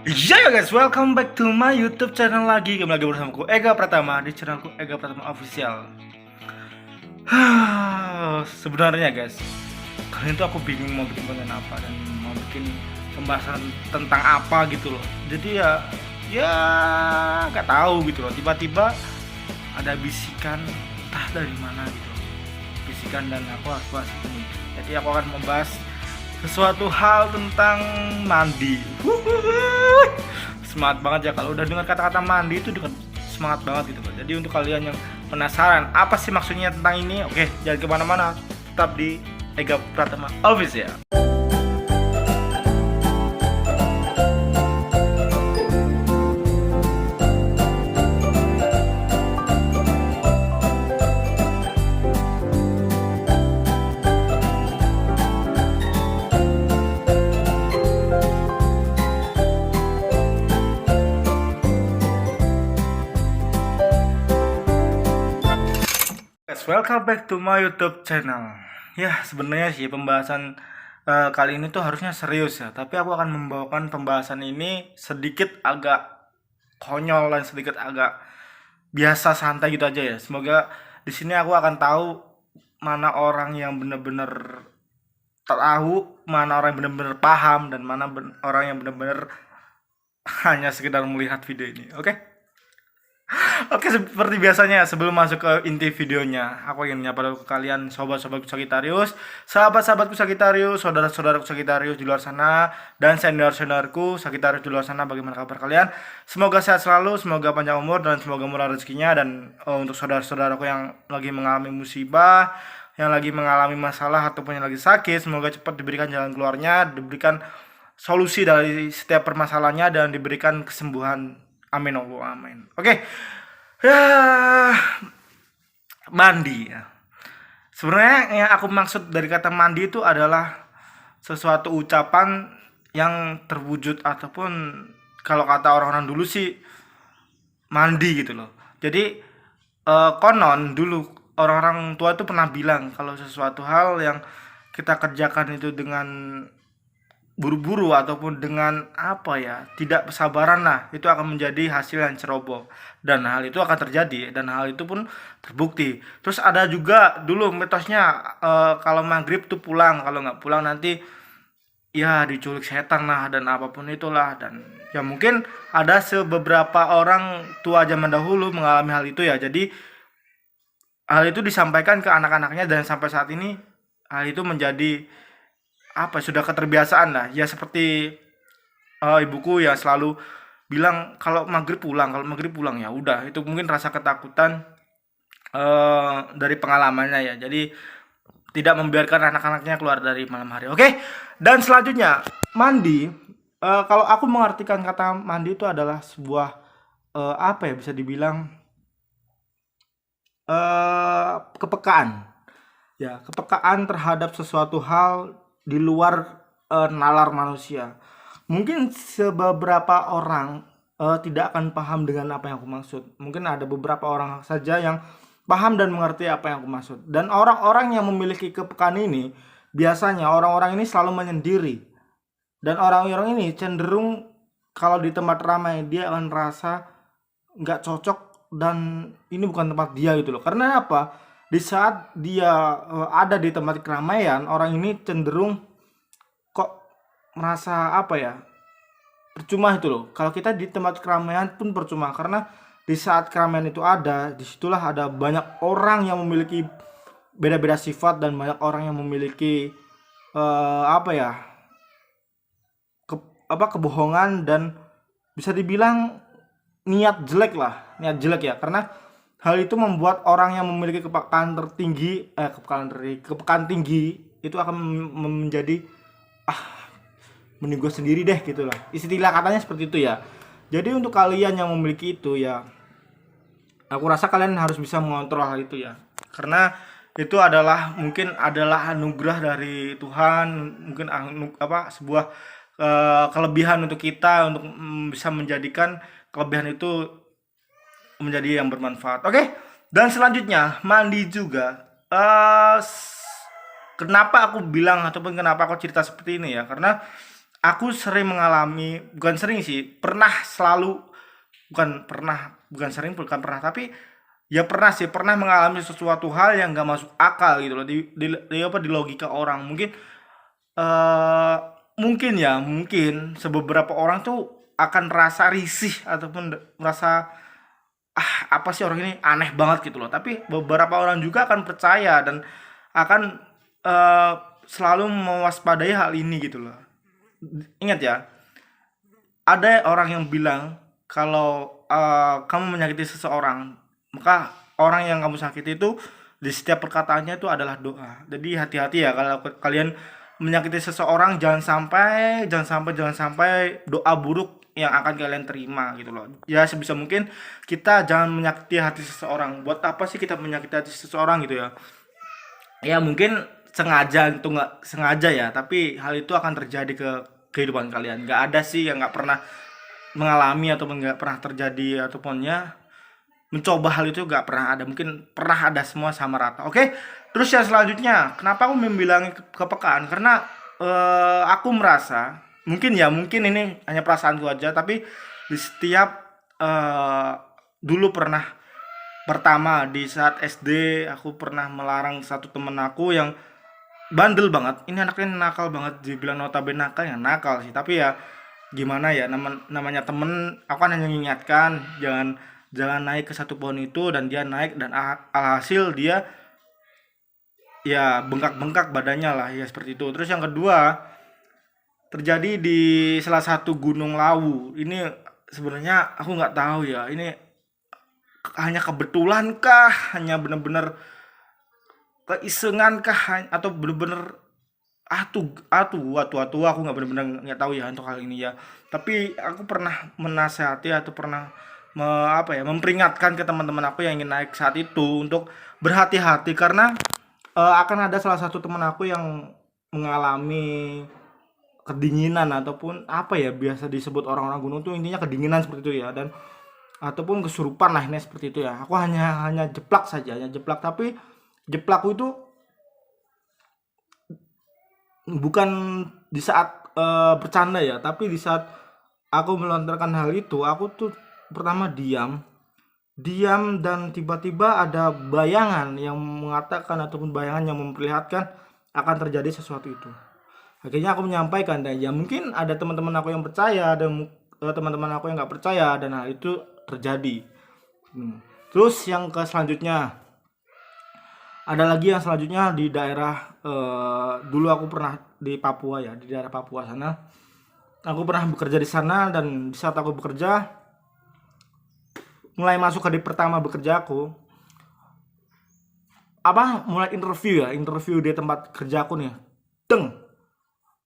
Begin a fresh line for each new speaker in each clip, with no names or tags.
Ya guys, welcome back to my YouTube channel lagi. Kembali lagi bersama aku Ega Pratama di channelku Ega Pratama Official. Sebenarnya guys, kali itu aku bingung mau bikin konten apa dan mau bikin pembahasan tentang apa gitu loh. Jadi ya nggak tahu gitu loh. Tiba-tiba ada bisikan entah dari mana gitu loh. Bisikan dan aku harus bahas ini. Jadi aku akan membahas sesuatu hal tentang mandi. Semangat banget ya kalau udah dengar kata-kata mandi itu dengan semangat banget gitu. Jadi untuk kalian yang penasaran apa sih maksudnya tentang ini, oke jangan kemana-mana, tetap di Ega Pratama Official. Welcome back to my YouTube channel. Ya sebenarnya sih pembahasan kali ini tuh harusnya serius ya, tapi aku akan membawakan pembahasan ini sedikit agak konyol dan sedikit agak biasa santai gitu aja ya. Semoga di sini aku akan tahu mana orang yang benar-benar tahu, mana orang yang benar-benar paham, dan mana orang yang benar-benar hanya sekedar melihat video ini. Oke? Oke, seperti biasanya sebelum masuk ke inti videonya, aku ingin menyapa dulu ke kalian sobat-sobatku Sagittarius, sahabat-sahabatku Sagittarius, saudara-saudaraku Sagittarius di luar sana, dan senior-seniorku Sagittarius di luar sana. Bagaimana kabar kalian? Semoga sehat selalu, semoga panjang umur, dan semoga murah rezekinya. Dan untuk saudara-saudaraku yang lagi mengalami musibah, yang lagi mengalami masalah ataupun yang lagi sakit, semoga cepat diberikan jalan keluarnya, diberikan solusi dari setiap permasalahannya, dan diberikan kesembuhan. Amin Allah, amin. Oke. Ya, mandi ya. Sebenarnya yang aku maksud dari kata mandi itu adalah sesuatu ucapan yang terwujud, ataupun kalau kata orang-orang dulu sih mandi gitu loh. Jadi konon dulu orang-orang tua itu pernah bilang kalau sesuatu hal yang kita kerjakan itu dengan buru-buru ataupun dengan apa ya, tidak kesabaran lah, itu akan menjadi hasil yang ceroboh, dan hal itu akan terjadi dan hal itu pun terbukti. Terus ada juga dulu mitosnya kalau maghrib tuh pulang, kalau nggak pulang nanti ya diculik setan lah dan apapun itulah. Dan ya mungkin ada beberapa orang tua zaman dahulu mengalami hal itu ya, jadi hal itu disampaikan ke anak-anaknya, dan sampai saat ini hal itu menjadi apa, sudah keterbiasaan lah ya. Seperti ibuku ya selalu bilang kalau maghrib pulang, kalau maghrib pulang, ya udah, itu mungkin rasa ketakutan dari pengalamannya ya, jadi tidak membiarkan anak-anaknya keluar dari malam hari. Oke, dan selanjutnya mandi. Kalau aku mengartikan kata mandi itu adalah sebuah apa ya, bisa dibilang kepekaan ya, kepekaan terhadap sesuatu hal di luar nalar manusia. Mungkin beberapa orang tidak akan paham dengan apa yang aku maksud. Mungkin ada beberapa orang saja yang paham dan mengerti apa yang aku maksud. Dan orang-orang yang memiliki kepekaan ini, biasanya orang-orang ini selalu menyendiri. Dan orang-orang ini cenderung kalau di tempat ramai dia akan merasa nggak cocok dan ini bukan tempat dia gitu loh. Karena apa? Di saat dia ada di tempat keramaian, orang ini cenderung kok merasa apa ya, percuma itu loh. Kalau kita di tempat keramaian pun percuma, karena di saat keramaian itu ada, disitulah ada banyak orang yang memiliki beda-beda sifat, dan banyak orang yang memiliki apa ya, kebohongan, dan bisa dibilang niat jelek lah, niat jelek ya. Karena hal itu membuat orang yang memiliki kepekaan tinggi itu akan menjadi mending gue sendiri deh gitu lah. Istilah katanya seperti itu ya. Jadi untuk kalian yang memiliki itu ya, aku rasa kalian harus bisa mengontrol hal itu ya. Karena itu adalah mungkin adalah anugerah dari Tuhan, mungkin sebuah kelebihan untuk kita untuk bisa menjadikan kelebihan itu menjadi yang bermanfaat. Oke, dan selanjutnya mandi juga. Kenapa aku bilang ataupun kenapa aku cerita seperti ini ya? Karena aku sering mengalami, bukan sering sih, pernah selalu, bukan pernah, bukan sering, bukan pernah, tapi ya pernah sih, pernah mengalami sesuatu hal yang nggak masuk akal gitu loh di apa di logika orang. Mungkin eh mungkin ya, mungkin sebeberapa orang tuh akan merasa risih ataupun merasa apa sih orang ini aneh banget gitu loh. Tapi beberapa orang juga akan percaya dan akan eh, selalu mewaspadai hal ini gitu loh. Ingat ya, ada orang yang bilang kalau kamu menyakiti seseorang, maka orang yang kamu sakiti itu di setiap perkataannya itu adalah doa. Jadi hati-hati ya kalau kalian menyakiti seseorang, jangan sampai doa buruk yang akan kalian terima gitu loh. Ya sebisa mungkin kita jangan menyakiti hati seseorang. Buat apa sih kita menyakiti hati seseorang gitu ya? Ya mungkin sengaja itu nggak sengaja ya, tapi hal itu akan terjadi ke kehidupan kalian. Nggak ada sih yang nggak pernah mengalami ataupun nggak pernah terjadi ataupun ya mencoba hal itu nggak pernah ada, mungkin pernah ada, semua sama rata. Oke, terus yang selanjutnya, kenapa aku membilangi kepekaan? Karena aku merasa mungkin ya, mungkin ini hanya perasaanku aja, tapi di setiap eh, dulu pernah, pertama di saat SD aku pernah melarang satu temen aku yang bandel banget. Ini anaknya nakal banget, dibilang notabene nakal ya nakal sih, tapi ya gimana ya, namanya temen, aku kan hanya mengingatkan jangan jangan naik ke satu pohon itu, dan dia naik dan alhasil dia ya bengkak-bengkak badannya lah ya, seperti itu. Terus yang kedua terjadi di salah satu gunung Lawu. Ini sebenarnya aku nggak tahu ya, ini hanya kebetulan kah, hanya bener-bener keisengan kah, atau bener-bener aku nggak bener-bener nggak tahu ya untuk hal ini ya. Tapi aku pernah menasehati atau pernah memperingatkan ke teman-teman aku yang ingin naik saat itu untuk berhati-hati, karena akan ada salah satu teman aku yang mengalami kedinginan ataupun apa ya, biasa disebut orang-orang gunung tuh intinya kedinginan seperti itu ya, dan ataupun kesurupan lah ini seperti itu ya. Aku hanya jeplak saja, hanya jeplak, tapi jeplakku itu bukan di saat bercanda ya, tapi di saat aku melontarkan hal itu, aku tuh pertama diam, dan tiba-tiba ada bayangan yang mengatakan ataupun bayangan yang memperlihatkan akan terjadi sesuatu itu. Akhirnya aku menyampaikan, dan ya mungkin ada teman-teman aku yang percaya dan teman-teman aku yang nggak percaya, dan hal itu terjadi. Terus yang ke selanjutnya, ada lagi yang selanjutnya di daerah dulu aku pernah di Papua ya, di daerah Papua sana. Aku pernah bekerja di sana, dan di saat aku bekerja, mulai masuk hari pertama bekerja aku, mulai interview di tempat kerja aku nih. Deng,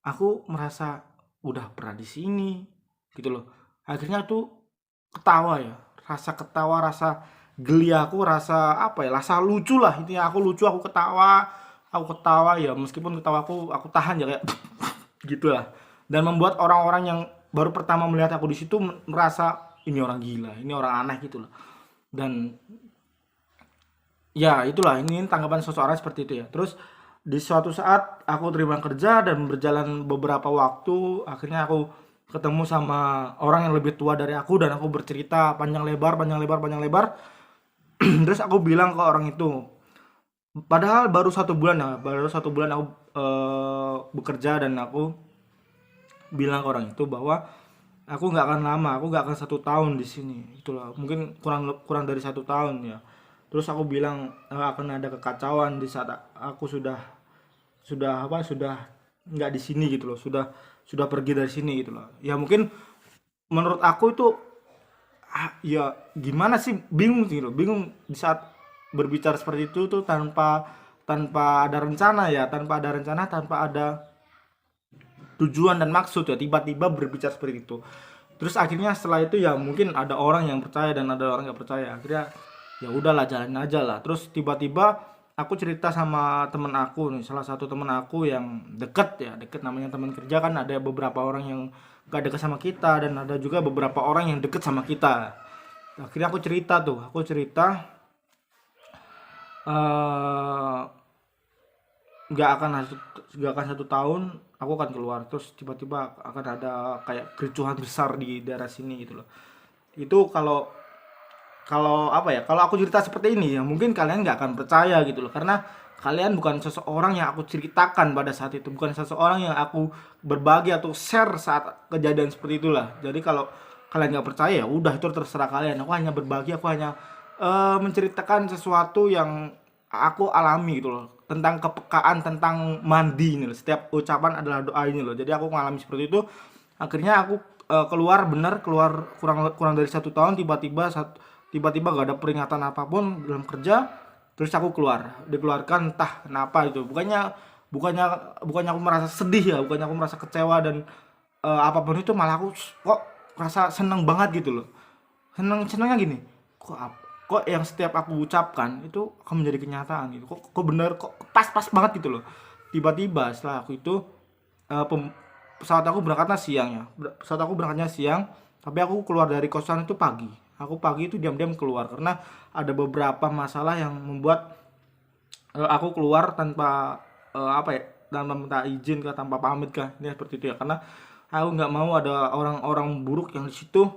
aku merasa udah pernah di sini gitu loh. Akhirnya tuh ketawa ya, rasa geli aku, rasa lucu lah intinya. Aku lucu, aku ketawa ya, meskipun ketawa aku tahan ya kayak gitulah, dan membuat orang-orang yang baru pertama melihat aku di situ merasa ini orang gila, ini orang aneh gitu loh. Dan ya itulah, ini tanggapan seseorang seperti itu ya. Terus di suatu saat aku terima kerja, dan berjalan beberapa waktu akhirnya aku ketemu sama orang yang lebih tua dari aku, dan aku bercerita panjang lebar. Terus aku bilang ke orang itu, padahal baru satu bulan aku bekerja, dan aku bilang ke orang itu bahwa aku nggak akan lama, aku nggak akan 1 tahun di sini, itulah mungkin kurang kurang dari 1 tahun ya. Terus aku bilang akan ada kekacauan di saat aku sudah nggak di sini gitu loh, sudah pergi dari sini gitu loh. Ya mungkin menurut aku itu ya gimana sih, bingung sih loh, bingung di saat berbicara seperti itu tuh tanpa tanpa ada rencana ya, tanpa ada tujuan dan maksud ya, tiba-tiba berbicara seperti itu. Terus akhirnya setelah itu ya mungkin ada orang yang percaya dan ada orang nggak percaya. Akhirnya ya udahlah, jalanin aja lah. Terus tiba-tiba aku cerita sama temen aku nih, salah satu temen aku yang deket namanya teman kerja. Kan ada beberapa orang yang gak deket sama kita, dan ada juga beberapa orang yang deket sama kita. Akhirnya aku cerita eh nggak akan 1 tahun aku akan keluar, terus tiba-tiba akan ada kayak kericuhan besar di daerah sini gitu loh. Itu kalau kalau apa ya, kalau aku cerita seperti ini ya mungkin kalian nggak akan percaya gitu loh, karena kalian bukan seseorang yang aku ceritakan pada saat itu, bukan seseorang yang aku berbagi atau share saat kejadian seperti itulah. Jadi kalau kalian nggak percaya ya udah, itu terserah kalian. Aku hanya berbagi, aku hanya menceritakan sesuatu yang aku alami gitu loh, tentang kepekaan, tentang mandi ini loh. Setiap ucapan adalah doa ini loh. Jadi aku mengalami seperti itu. Akhirnya aku keluar, bener keluar kurang kurang dari 1 tahun, tiba-tiba gak ada peringatan apapun dalam kerja, terus aku keluar, dikeluarkan entah kenapa itu. Bukannya bukannya aku merasa sedih ya, bukannya aku merasa kecewa dan apapun itu, malah aku kok rasa seneng banget gitu loh. Senengnya gini, kok kok yang setiap aku ucapkan itu akan menjadi kenyataan gitu, kok bener, kok pas banget gitu loh. Tiba-tiba setelah aku itu pesawat aku berangkatnya siang ya, pesawat aku berangkatnya siang, tapi aku keluar dari kosan itu pagi. Aku pagi itu diam-diam keluar karena ada beberapa masalah yang membuat aku keluar tanpa apa ya, tanpa minta izin kah, tanpa pamit kah, ini seperti itu ya. Karena aku nggak mau ada orang-orang buruk yang di situ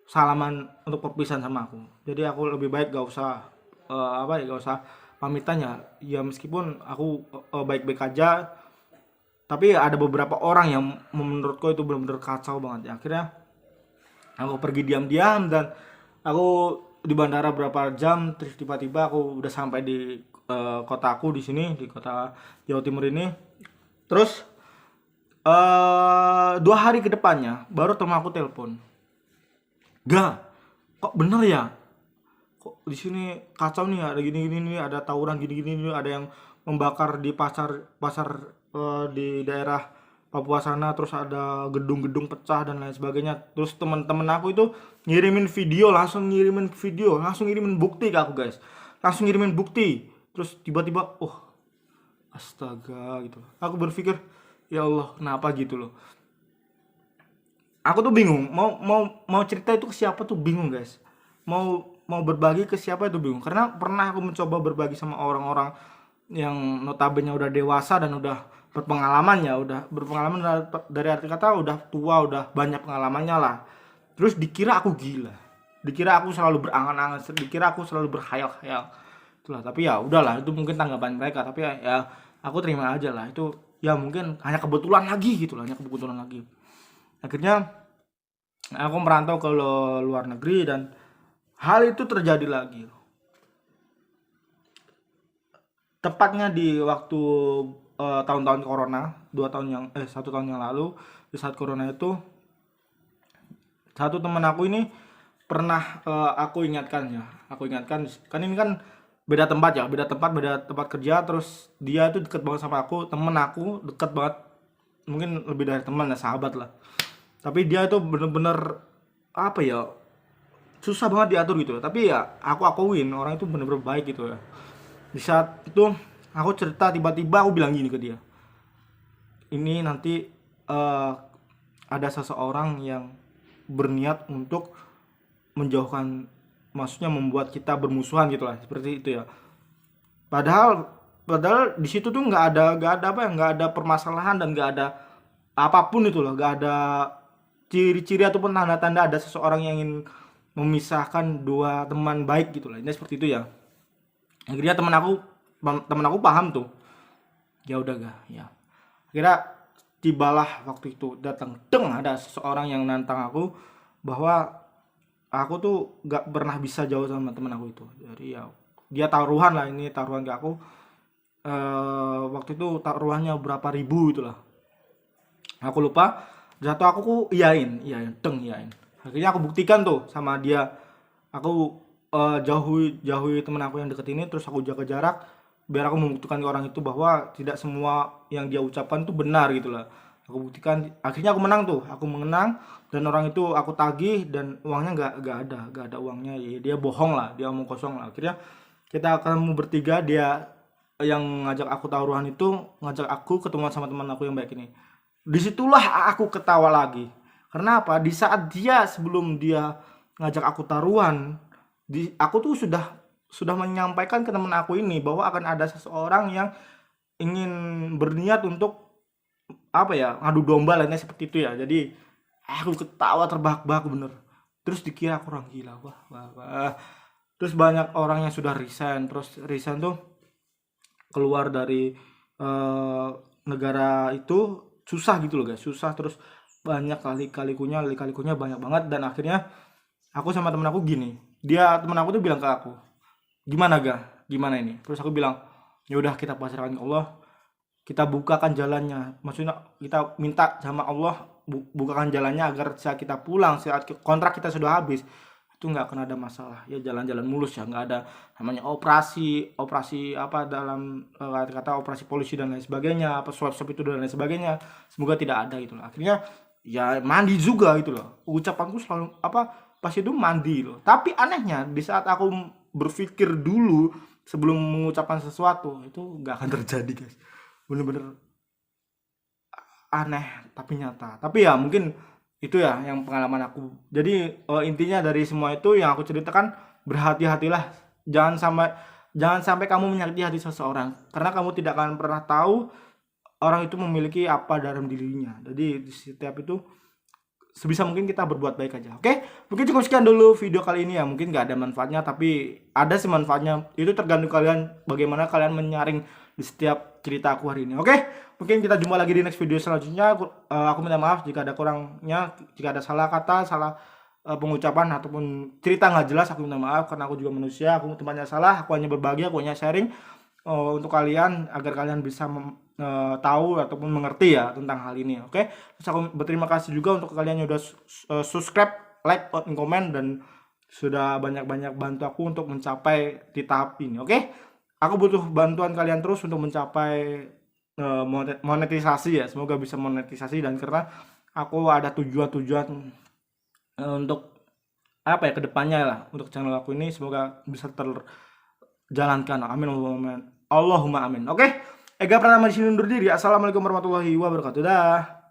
salaman untuk perpisahan sama aku. Jadi aku lebih baik gak usah apa ya, gak usah pamitan ya. Ya meskipun aku baik-baik aja, tapi ada beberapa orang yang menurutku itu benar-benar kacau banget ya. Akhirnya aku pergi diam-diam dan aku di bandara berapa jam, terus tiba-tiba aku udah sampai di kotaku di sini, di kota Jawa Timur ini. Terus 2 hari ke depannya baru teman aku telepon, "Ga, kok bener ya? Kok di sini kacau nih, ada gini-gini nih, ada tawuran gini-gini nih, ada yang membakar di pasar pasar di daerah Papua sana, terus ada gedung-gedung pecah dan lain sebagainya." Terus teman-teman aku itu ngirimin video, langsung ngirimin bukti ke aku, guys. Langsung ngirimin bukti. Terus tiba-tiba, oh astaga gitu. Aku berpikir, ya Allah, kenapa gitu loh. Aku tuh bingung mau cerita itu ke siapa tuh bingung, guys. Mau berbagi ke siapa itu bingung, karena pernah aku mencoba berbagi sama orang-orang yang notabene udah dewasa dan udah berpengalaman ya, udah berpengalaman dari arti kata udah tua, udah banyak pengalamannya lah. Terus dikira aku gila, dikira aku selalu berangan-angan, dikira aku selalu berkhayal-khayal itulah. Tapi ya udahlah, itu mungkin tanggapan mereka, tapi ya aku terima aja lah. Itu ya mungkin hanya kebetulan lagi gitu lah, hanya kebetulan lagi. Akhirnya aku merantau ke luar negeri dan hal itu terjadi lagi. Tepatnya di waktu tahun-tahun corona, 1 tahun yang lalu, di saat corona itu, satu teman aku ini pernah aku ingatkan ya, aku ingatkan kan ini kan beda tempat ya, beda tempat kerja. Terus dia itu deket banget sama aku, temen aku deket banget, mungkin lebih dari teman ya, sahabat lah. Tapi dia itu bener-bener apa ya, susah banget diatur gitu. Tapi ya aku akuin orang itu bener-bener baik gitu ya. Di saat itu aku cerita, tiba-tiba aku bilang gini ke dia, ini nanti eh, ada seseorang yang berniat untuk menjauhkan, maksudnya membuat kita bermusuhan gitu lah, seperti itu ya. Padahal padahal di situ tuh nggak ada apa ya, nggak ada permasalahan dan nggak ada apapun itu loh, nggak ada ciri-ciri ataupun tanda-tanda ada seseorang yang ingin memisahkan dua teman baik gitu lah, ini seperti itu ya. Akhirnya teman aku paham tuh, ya udah gak ya. Akhirnya tibalah waktu itu, datang ada seseorang yang nantang aku bahwa aku tuh gak pernah bisa jauh sama teman aku itu. Jadi ya dia taruhan lah, ini taruhan ke aku. Waktu itu taruhannya berapa ribu itulah, aku lupa. Jatuh aku iyain. Akhirnya aku buktikan tuh sama dia, aku jauhi temen aku yang deket ini, terus aku jaga jarak biar aku membuktikan ke orang itu bahwa tidak semua yang dia ucapkan itu benar gitu lah. Aku buktikan, akhirnya aku menang tuh, aku menang. Dan orang itu aku tagih dan uangnya nggak ada uangnya ya, dia bohong lah, dia omong kosong lah. Akhirnya kita ketemu bertiga, dia yang ngajak aku taruhan itu ngajak aku ketemuan sama teman aku yang baik ini. Disitulah aku ketawa lagi. Karena apa? Di saat sebelum dia ngajak aku taruhan, aku tuh sudah menyampaikan ke teman aku ini bahwa akan ada seseorang yang ingin berniat untuk apa ya, ngadu domba lainnya seperti itu ya. Jadi aku ketawa terbahak-bahak bener. Terus dikira aku orang gila. Wah, wah, wah. Terus banyak orang yang sudah resign. Terus resign tuh keluar dari eh, negara itu susah gitu loh guys, susah. Terus banyak kali-kalikunya banyak banget. Dan akhirnya aku sama temen aku gini, temen aku tuh bilang ke aku, gimana ga, gimana ini. Terus aku bilang, ya udah kita pasrahkan ke Allah, kita bukakan jalannya, maksudnya kita minta sama Allah bukakan jalannya agar saat kita pulang, saat kontrak kita sudah habis, itu nggak akan ada masalah ya, jalan-jalan mulus ya, nggak ada namanya operasi operasi apa dalam kata operasi polisi dan lain sebagainya, apa swab swab itu dan lain sebagainya, semoga tidak ada gitu loh. Akhirnya ya mandi juga gitu loh, ucapanku selalu apa pas itu mandi loh. Tapi anehnya di saat aku berpikir dulu sebelum mengucapkan sesuatu itu nggak akan terjadi guys, bener-bener aneh tapi nyata. Tapi ya mungkin itu ya yang pengalaman aku. Jadi intinya dari semua itu yang aku ceritakan, berhati-hatilah, jangan sampai kamu menyakiti hati seseorang, karena kamu tidak akan pernah tahu orang itu memiliki apa dalam dirinya. Jadi di setiap itu sebisa mungkin kita berbuat baik aja. Oke, mungkin cukup sekian dulu video kali ini ya. Mungkin nggak ada manfaatnya, tapi ada sih manfaatnya. Itu tergantung kalian bagaimana kalian menyaring di setiap cerita aku hari ini. Oke, mungkin kita jumpa lagi di next video selanjutnya. Aku minta maaf jika ada kurangnya, jika ada salah kata, salah pengucapan ataupun cerita nggak jelas. Aku minta maaf karena aku juga manusia. Aku tempatnya salah. Aku hanya berbagi, aku hanya sharing untuk kalian agar kalian bisa tahu ataupun mengerti ya tentang hal ini. Oke, terus aku berterima kasih juga untuk kalian yang udah subscribe, like, komen, dan sudah banyak-banyak bantu aku untuk mencapai di tahap ini. Oke, aku butuh bantuan kalian terus untuk mencapai monetisasi ya, semoga bisa monetisasi. Dan karena aku ada tujuan-tujuan untuk apa ya kedepannya lah untuk channel aku ini, semoga bisa terjalankan. Amin Allahumma amin. Oke, Ega Pratama di sini undur diri. Assalamualaikum warahmatullahi wabarakatuh. Dah.